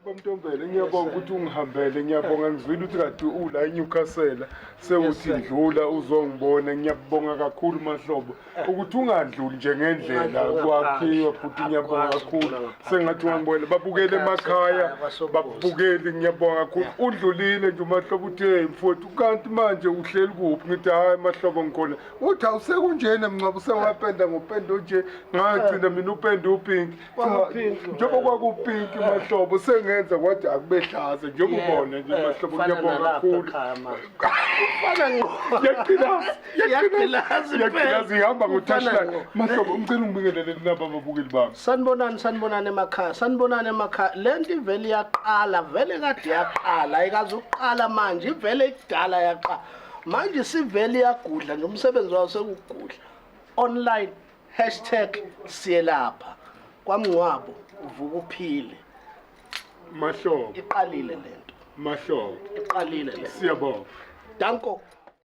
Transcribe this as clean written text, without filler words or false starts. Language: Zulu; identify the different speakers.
Speaker 1: Bamntombela ngiyabonga ukuthi ungihambele, ngiyabonga ngizwile ukuthi kade ula eNyukhasela sewuthi ndlula uzongibona. Ngiyabonga kakhulu mahlobo ukuthi ungandluli nje ngendlela kwakhiwa futhi ngiyabonga kakhulu. Sengathi ungangibona babukele emakhaya babukele, ngiyabonga kakhulu. Udlulile nje mahlobo uthi hey mfowethu kanti manje uhleli kuphi? Ngithi hayi mahlobo ngikhona. Uthi awusekunjena Mngcwabo usewapenda ngopendo nje ngagcina mina upendo upink. Njengoba kwakupink mahlobo sengenza kwathi akubehlaza njengoba ubona nje mahlobo ngiyabonga kakhulu. Yaqilazi ihamba ngo-touchline mahlobo ngicela ungibingelele naba ababukeli bami.
Speaker 2: Sanibonani emakhaya. Lento ivele yaqala vele kade yaqala ayikazi ukuqala manje ivele ikudala yaqala. Manje sivele yagudla nje umsebenzi wawo sekugudla. Online #siyelapha kwaMngcwabo uvuka uphile.
Speaker 1: Mahlobo
Speaker 2: Iqalile lento.
Speaker 1: mahlobo
Speaker 2: Iqalile lento.
Speaker 1: siyabonga.
Speaker 2: Danko.